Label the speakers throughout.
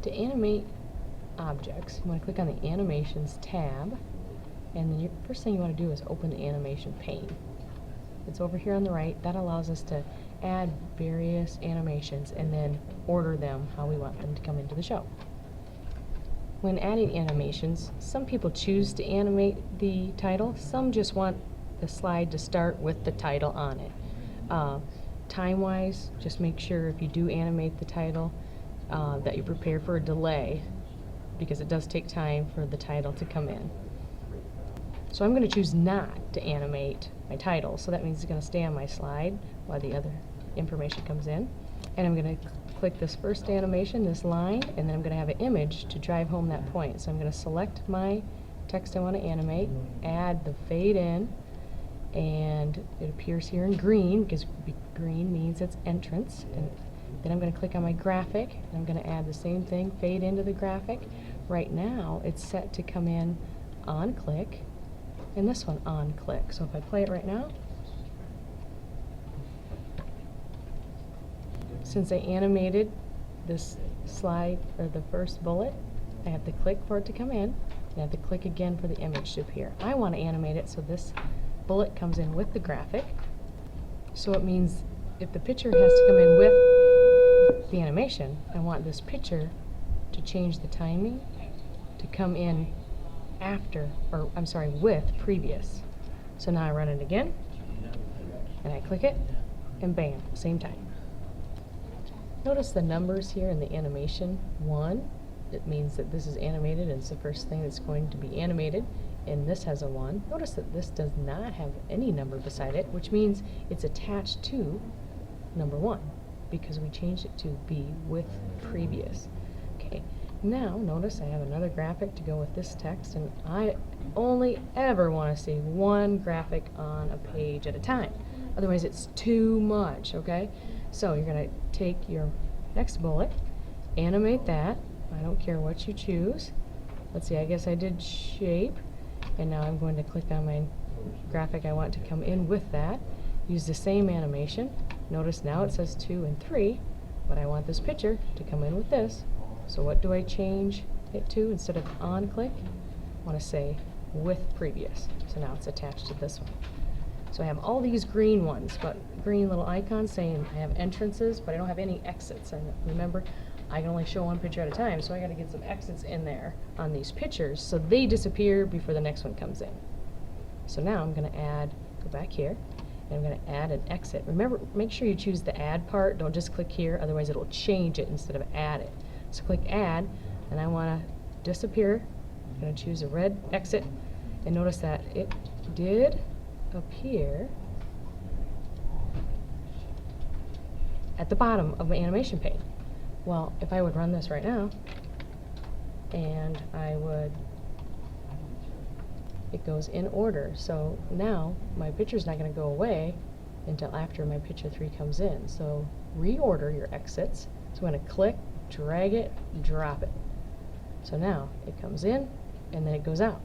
Speaker 1: To animate objects, you want to click on the Animations tab, and then the first thing you want to do is open the animation pane. It's over here on the right. That allows us to add various animations and then order them how we want them to come into the show. When adding animations, some people choose to animate the title, some just want the slide to start with the title on it. Time-wise, just make sure if you do animate the title that you prepare for a delay, because it does take time for the title to come in. So I'm going to choose not to animate my title, so that means it's going to stay on my slide while the other information comes in. And I'm going to click this first animation, this line, and then I'm going to have an image to drive home that point. So I'm going to select my text I want to animate, add the fade in, and it appears here in green because green means it's entrance. And then I'm going to click on my graphic, and I'm going to add the same thing, fade into the graphic. Right now it's set to come in on click, and this one on click. So if I play it right now, since I animated this slide, or the first bullet, I have to click for it to come in, and I have to click again for the image to appear. I want to animate it so this bullet comes in with the graphic. So it means if the picture has to come in with the animation, I want this picture to change the timing to come in after, or I'm sorry, with previous. So now I run it again, and I click it, and bam, same time. Notice the numbers here in the animation 1. It means that this is animated, and it's the first thing that's going to be animated, and this has a 1. Notice that this does not have any number beside it, which means it's attached to number 1, because we changed it to be with previous. Okay, now notice I have another graphic to go with this text, and I only ever want to see one graphic on a page at a time. Otherwise it's too much, okay? So you're going to take your next bullet, animate that. I don't care what you choose. Let's see, I guess I did shape, and now I'm going to click on my graphic I want to come in with that. Use the same animation. Notice now it says 2 and 3, but I want this picture to come in with this. So what do I change it to instead of on click? I want to say with previous. So now it's attached to this one. So I have all these green ones, but green little icons saying I have entrances, but I don't have any exits. And remember, I can only show one picture at a time, so I got to get some exits in there on these pictures so they disappear before the next one comes in. So now I'm going to add, go back here, and I'm going to add an exit. Remember, make sure you choose the add part. Don't just click here, otherwise it'll change it instead of add it. So click add, and I want to disappear. I'm going to choose a red exit, and notice that it did appear at the bottom of my animation pane. Well, if I would run this right now, and it goes in order. So now my picture's not going to go away until after my picture 3 comes in. So reorder your exits. So I'm going to click, drag it, drop it. So now it comes in, and then it goes out.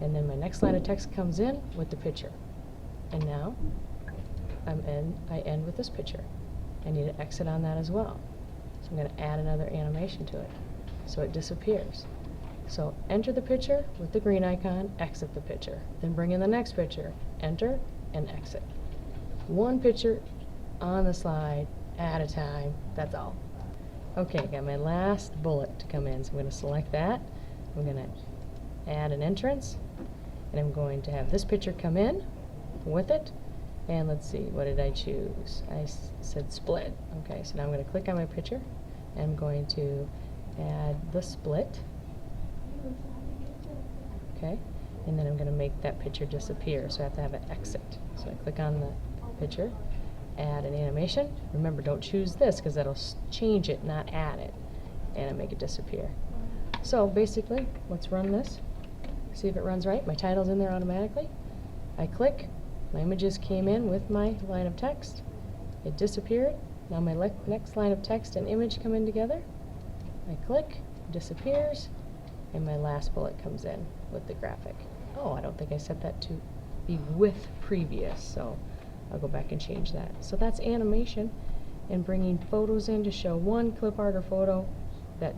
Speaker 1: And then my next line of text comes in with the picture. And now I end with this picture. I need an exit on that as well. So I'm going to add another animation to it so it disappears. So enter the picture with the green icon, exit the picture. Then bring in the next picture, enter and exit. One picture on the slide at a time, that's all. Okay, I got my last bullet to come in, so I'm going to select that. I'm going to add an entrance, and I'm going to have this picture come in with it. And let's see, what did I choose? I said split. Okay, so now I'm going to click on my picture, and I'm going to add the split. Okay, and then I'm going to make that picture disappear, so I have to have an exit. So I click on the picture, add an animation. Remember, don't choose this because that'll change it, not add it, and I make it disappear. So basically, let's run this, see if it runs right. My title's in there automatically. I click, my images came in with my line of text. It disappeared. Now my next line of text and image come in together. I click, disappears, and my last bullet comes in with the graphic. Oh, I don't think I set that to be with previous, so I'll go back and change that. So that's animation and bringing photos in to show one clip art or photo that